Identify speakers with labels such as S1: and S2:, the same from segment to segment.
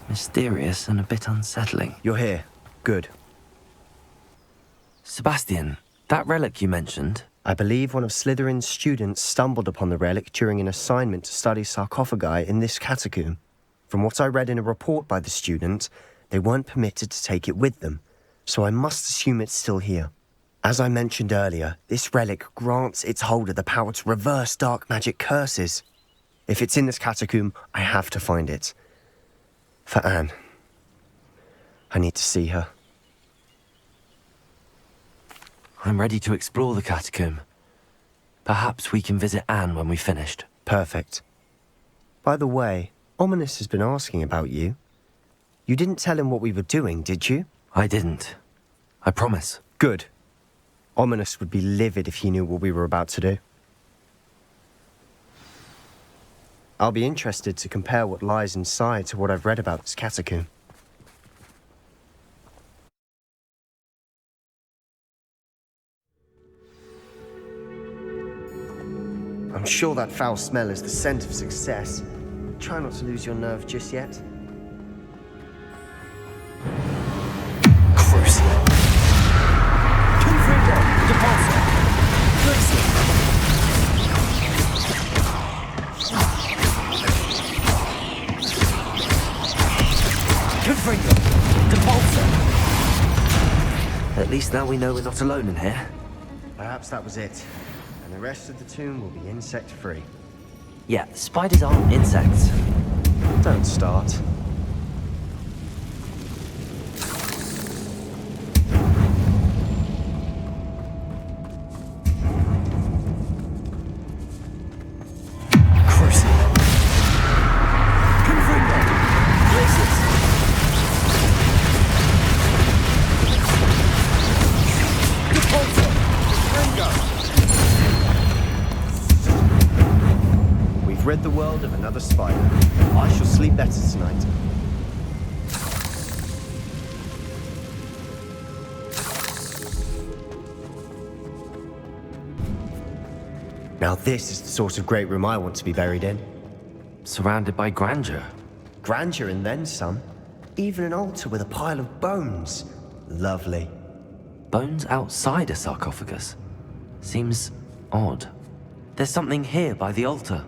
S1: Mysterious and a bit unsettling.
S2: You're here. Good.
S1: Sebastian, that relic you mentioned...
S2: I believe one of Slytherin's students stumbled upon the relic during an assignment to study sarcophagi in this catacomb. From what I read in a report by the student, they weren't permitted to take it with them, so I must assume it's still here. As I mentioned earlier, this relic grants its holder the power to reverse dark magic curses. If it's in this catacomb, I have to find it. For Anne. I need to see her.
S1: I'm ready to explore the catacomb. Perhaps we can visit Anne when we've finished.
S2: Perfect. By the way, Ominous has been asking about you. You didn't tell him what we were doing, did you?
S1: I didn't. I promise.
S2: Good. Ominous would be livid if he knew what we were about to do. I'll be interested to compare what lies inside to what I've read about this catacomb. I'm sure that foul smell is the scent of success. Try not to lose your nerve just yet.
S1: Crucial. Confringo. Depulsor. Crucial. Confringo. Depulsor. At least now we know we're not alone in here.
S2: Perhaps that was it. And the rest of the tomb will be insect-free.
S1: Yeah, spiders aren't insects.
S2: Don't start.
S1: Crucial. Confringo. Places. Depulsor. Ringo.
S2: We've rid the world of another spider. I shall sleep better tonight. Now this is the sort of great room I want to be buried in.
S1: Surrounded by grandeur.
S2: Grandeur and then some. Even an altar with a pile of bones. Lovely.
S1: Bones outside a sarcophagus. Seems odd. There's something here by the altar.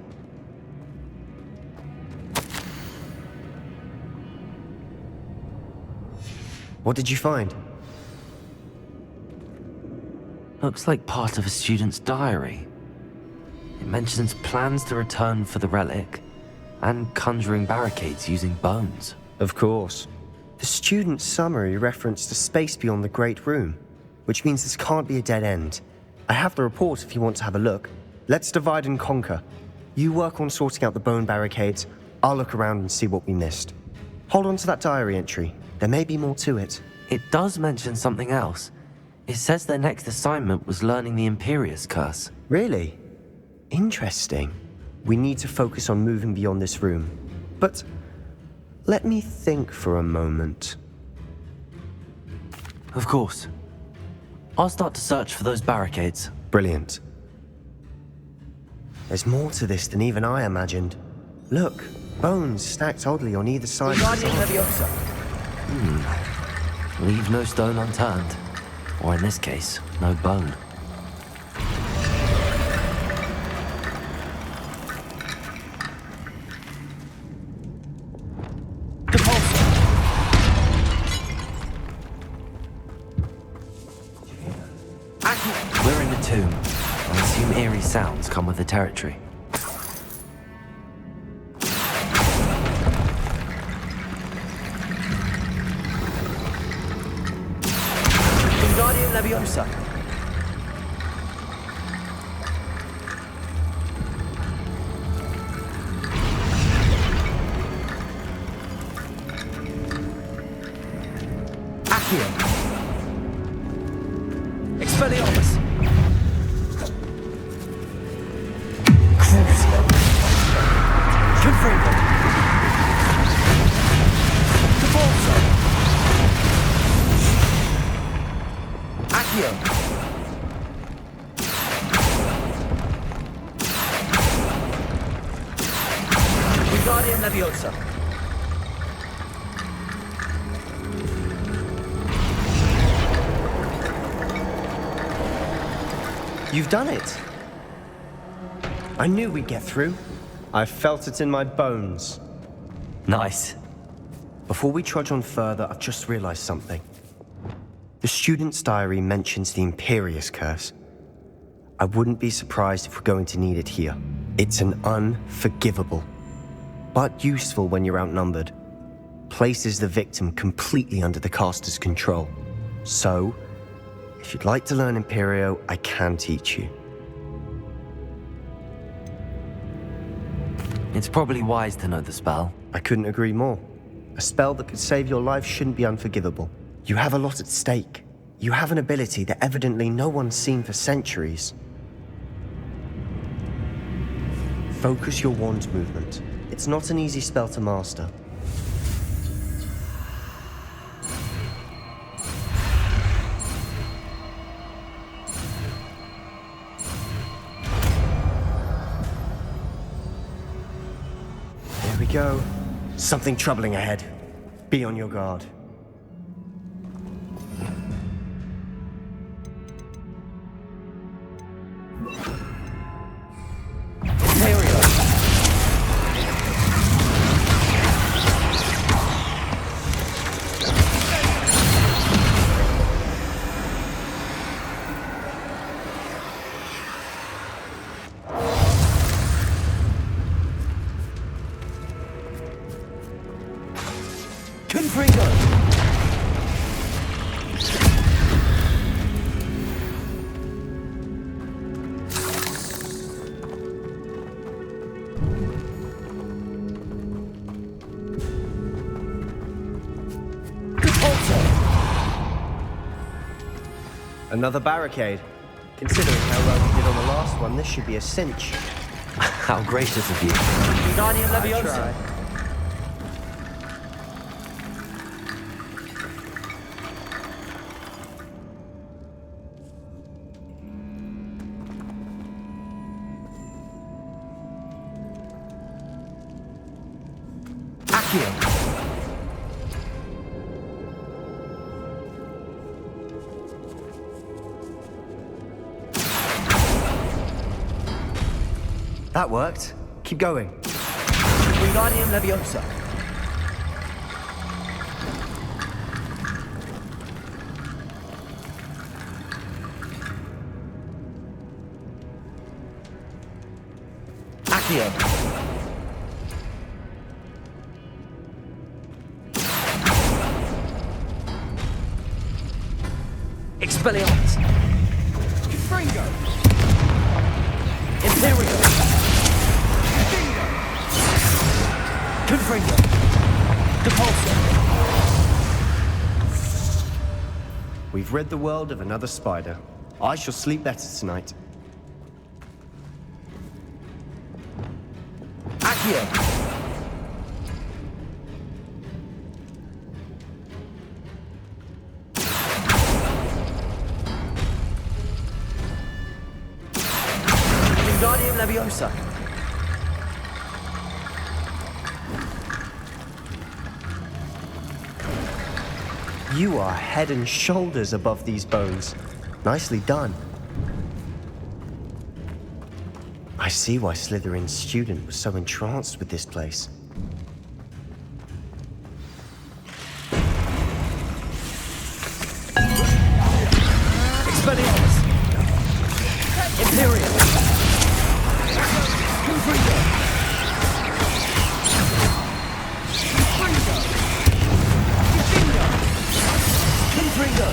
S2: What did you find?
S1: Looks like part of a student's diary. It mentions plans to return for the relic and conjuring barricades using bones.
S2: Of course. The student's summary referenced a space beyond the Great Room, which means this can't be a dead end. I have the report if you want to have a look. Let's divide and conquer. You work on sorting out the bone barricades. I'll look around and see what we missed. Hold on to that diary entry. There may be more to it.
S1: It does mention something else. It says their next assignment was learning the Imperius Curse.
S2: Really? Interesting. We need to focus on moving beyond this room. But let me think for a moment.
S1: Of course. I'll start to search for those barricades.
S2: Brilliant. There's more to this than even I imagined. Look, bones stacked oddly on either side of the
S1: Leave no stone unturned. Or in this case, no bone. We're in the tomb. I assume eerie sounds come with the territory. Wingardium Leviosa. Accio. Expelliarmus. Crucio. Confringo. Depulsor. Accio.
S3: Leviosa.
S2: You've done it. I knew we'd get through. I felt it in my bones.
S1: Nice.
S2: Before we trudge on further, I've just realized something. The student's diary mentions the Imperius Curse. I wouldn't be surprised if we're going to need it here. It's an unforgivable, but useful when you're outnumbered. Places the victim completely under the caster's control. So, if you'd like to learn Imperio, I can teach you.
S1: It's probably wise to know the spell.
S2: I couldn't agree more. A spell that could save your life shouldn't be unforgivable. You have a lot at stake. You have an ability that evidently no one's seen for centuries. Focus your wand's movement. It's not an easy spell to master. There we go. Something troubling ahead. Be on your guard.
S3: Imperio.
S2: Another barricade. Considering how well we did on the last one, this should be a cinch.
S1: How gracious of you.
S3: Guardian
S2: I
S3: Leviosa.
S2: try.
S3: Accio.
S2: That worked. Keep going.
S3: Guardian Leviosa. Accio. Expelliarmus.
S4: Confringo.
S3: Imperio. Confringo. Depulso.
S2: We've rid the world of another spider. I shall sleep better tonight.
S3: Accio. Guardian Leviosa.
S2: You are head and shoulders above these bones. Nicely done. I see why Slytherin's student was so entranced with this place.
S3: Expelliarmus. Imperio. Confringo. Confringo.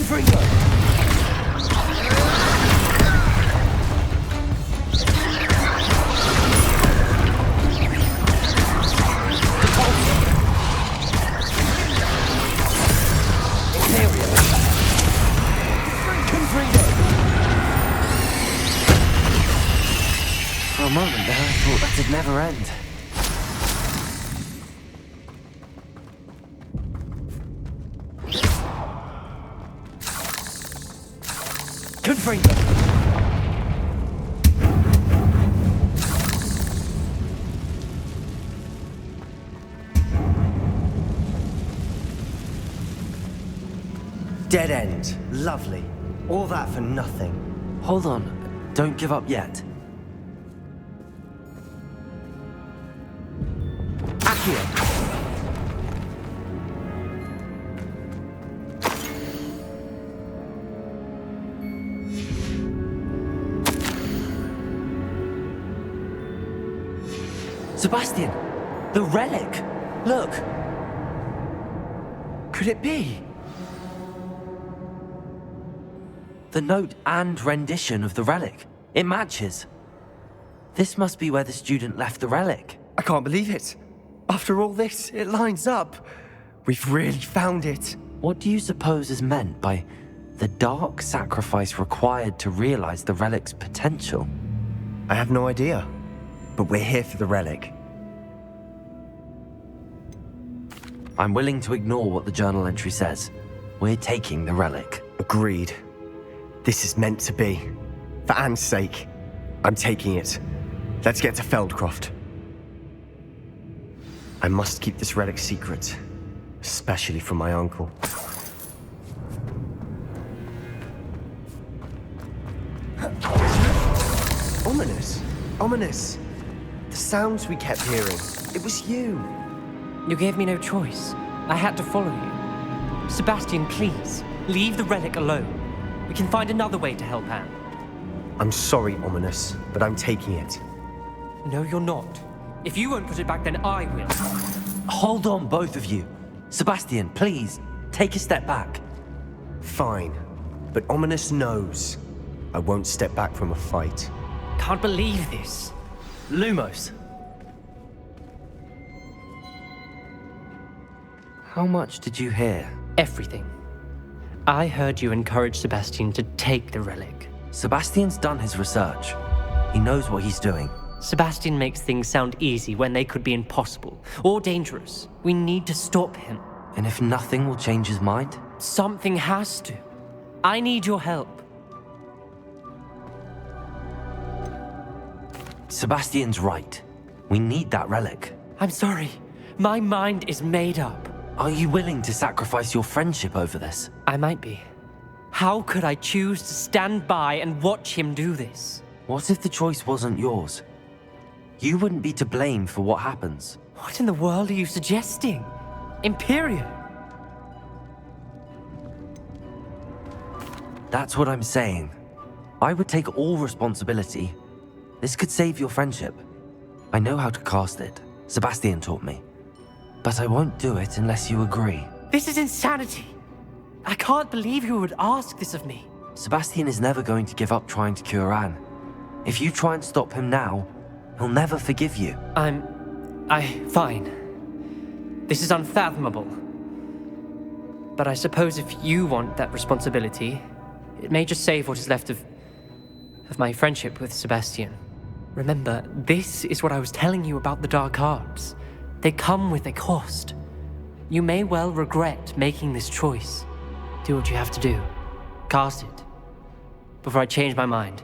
S3: Confringo! Imperio! Confringo!
S1: For a moment there, I thought that'd never end.
S3: Confringo!
S2: Dead end. Lovely. All that for nothing.
S1: Hold on, don't give up yet. Accio! Sebastian! The relic! Look! Could it be? The note and rendition of the relic. It matches. This must be where the student left the relic.
S2: I can't believe it. After all this, it lines up. We've really found it.
S1: What do you suppose is meant by the dark sacrifice required to realize the relic's potential?
S2: I have no idea. But we're here for the relic.
S1: I'm willing to ignore what the journal entry says. We're taking the relic.
S2: Agreed. This is meant to be. For Anne's sake, I'm taking it. Let's get to Feldcroft. I must keep this relic secret, especially from my uncle. Ominous! Ominous! The sounds we kept hearing. It was you.
S5: You gave me no choice. I had to follow you. Sebastian, please, leave the relic alone. We can find another way to help Anne.
S2: I'm sorry, Ominous, but I'm taking it.
S5: No, you're not. If you won't put it back, then I will.
S1: Hold on, both of you. Sebastian, please, take a step back.
S2: Fine, but Ominous knows I won't step back from a fight.
S5: Can't believe this.
S1: Lumos. How much did you hear?
S5: Everything. I heard you encourage Sebastian to take the relic.
S1: Sebastian's done his research. He knows what he's doing.
S5: Sebastian makes things sound easy when they could be impossible or dangerous. We need to stop him.
S1: And if nothing will change his mind?
S5: Something has to. I need your help.
S1: Sebastian's right. We need that relic.
S5: I'm sorry. My mind is made up.
S1: Are you willing to sacrifice your friendship over this?
S5: I might be. How could I choose to stand by and watch him do this?
S1: What if the choice wasn't yours? You wouldn't be to blame for what happens.
S5: What in the world are you suggesting? Imperio?
S1: That's what I'm saying. I would take all responsibility. This could save your friendship. I know how to cast it. Sebastian taught me. But I won't do it unless you agree.
S5: This is insanity. I can't believe you would ask this of me.
S1: Sebastian is never going to give up trying to cure Anne. If you try and stop him now, he'll never forgive you.
S5: Fine. This is unfathomable. But I suppose if you want that responsibility, it may just save what is left of my friendship with Sebastian. Remember, this is what I was telling you about the dark arts. They come with a cost. You may well regret making this choice. Do what you have to do. Cast it. Before I change my mind.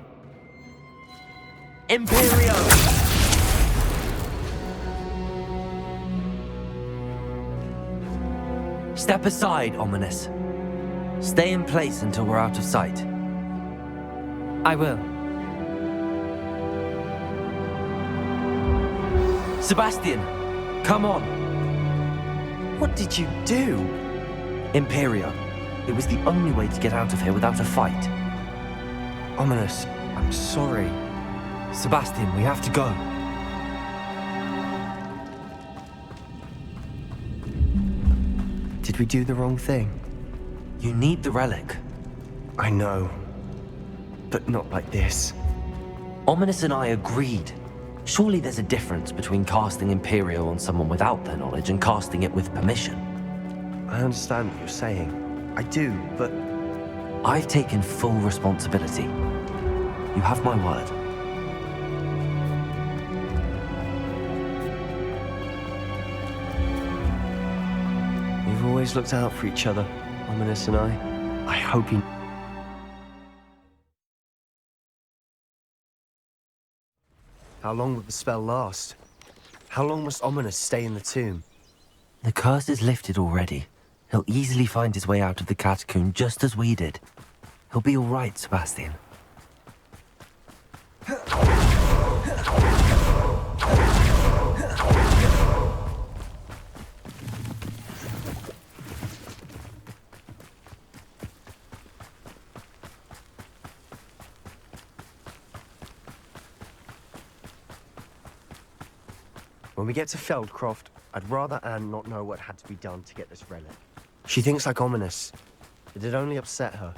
S1: Imperio! Step aside, Ominous. Stay in place until we're out of sight.
S5: I will.
S1: Sebastian, come on.
S2: What did you do?
S1: Imperio. It was the only way to get out of here without a fight.
S2: Ominous, I'm sorry.
S1: Sebastian, we have to go.
S2: Did we do the wrong thing?
S1: You need the relic.
S2: I know. But not like this.
S1: Ominous and I agreed. Surely there's a difference between casting Imperio on someone without their knowledge and casting it with permission.
S2: I understand what you're saying. I do, but
S1: I've taken full responsibility. You have my word.
S2: we've always looked out for each other, Ominous and I. I hope you... How long would the spell last? How long must Ominous stay in the tomb?
S1: The curse is lifted already. He'll easily find his way out of the catacomb just as we did. He'll be all right, Sebastian.
S2: When we get to Feldcroft, I'd rather Anne not know what had to be done to get this relic. She thinks like Ominous. It'd only upset her.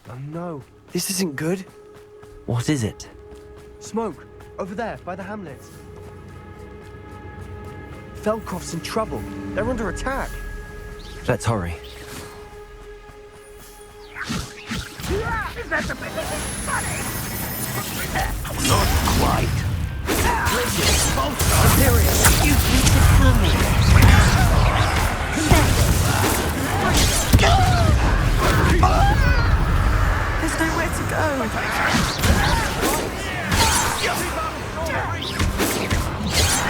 S2: Oh no, this isn't good.
S1: What is it?
S2: Smoke, over there, by the hamlet. Feldcroft's in trouble. They're under attack.
S1: Let's hurry.
S3: Not quite. Imperius, you need to kill me. There's nowhere to go.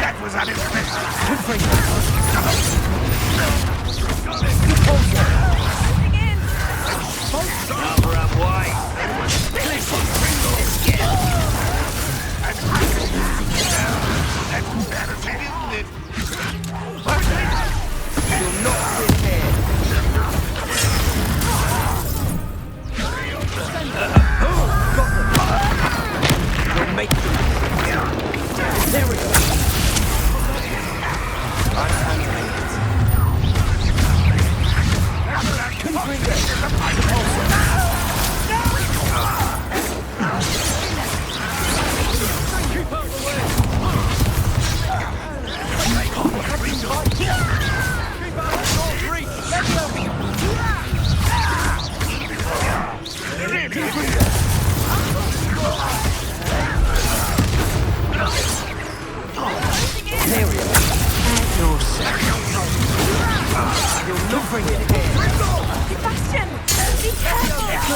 S3: That was Cover up wide. That's better, isn't it? You'll not win here. We'll make them. There we go. I'm handling it.
S6: Sebastian! Be careful!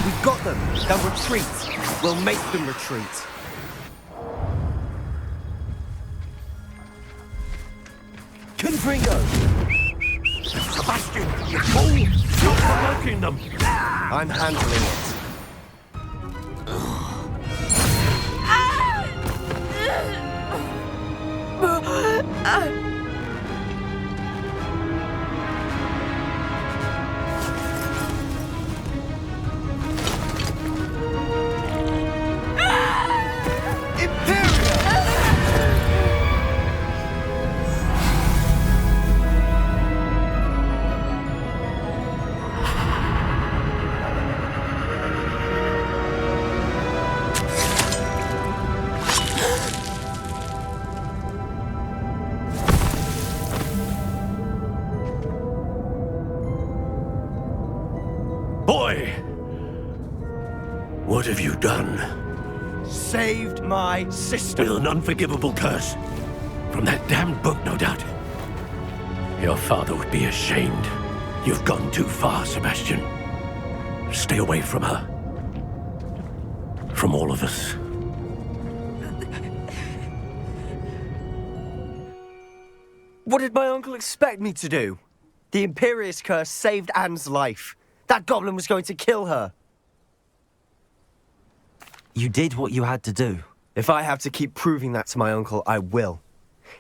S3: We've got them. They'll retreat. We'll make them retreat. Confringo! Sebastian, you fool! Stop provoking them!
S2: I'm handling it.
S7: Boy! What have you done?
S3: Saved my sister.
S7: With an unforgivable curse. From that damned book, no doubt. Your father would be ashamed. You've gone too far, Sebastian. Stay away from her. From all of us.
S2: What did my uncle expect me to do? The Imperius Curse saved Anne's life. That goblin was going to kill her.
S1: You did what you had to do.
S2: If I have to keep proving that to my uncle, I will.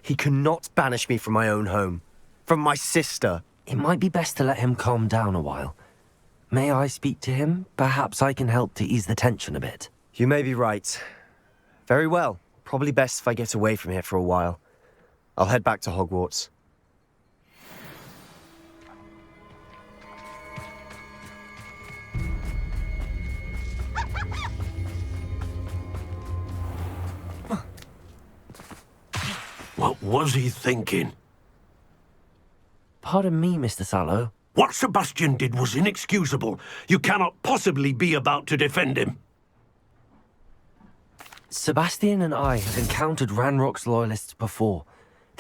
S2: He cannot banish me from my own home. From my sister.
S1: It might be best to let him calm down a while. May I speak to him? Perhaps I can help to ease the tension a bit.
S2: You may be right. Very well. Probably best if I get away from here for a while. I'll head back to Hogwarts.
S7: What was he thinking?
S1: Pardon me, Mr. Sallow.
S7: What Sebastian did was inexcusable. You cannot possibly be about to defend him.
S1: Sebastian and I have encountered Ranrock's loyalists before.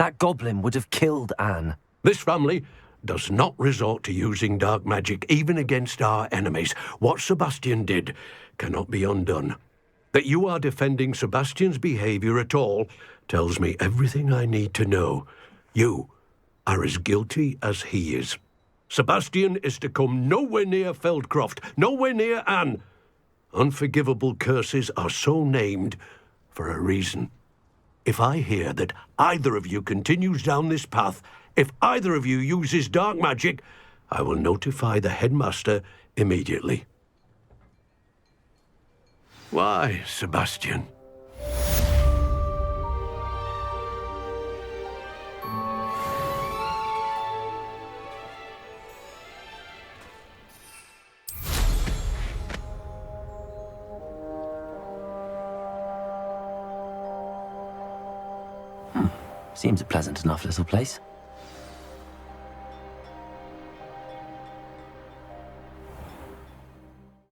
S1: That goblin would have killed Anne.
S7: This family does not resort to using dark magic, even against our enemies. What Sebastian did cannot be undone. That you are defending Sebastian's behavior at all tells me everything I need to know. You are as guilty as he is. Sebastian is to come nowhere near Feldcroft, nowhere near Anne. Unforgivable curses are so named for a reason. If I hear that either of you continues down this path, if either of you uses dark magic, I will notify the headmaster immediately. Why, Sebastian?
S1: Seems a pleasant enough little place.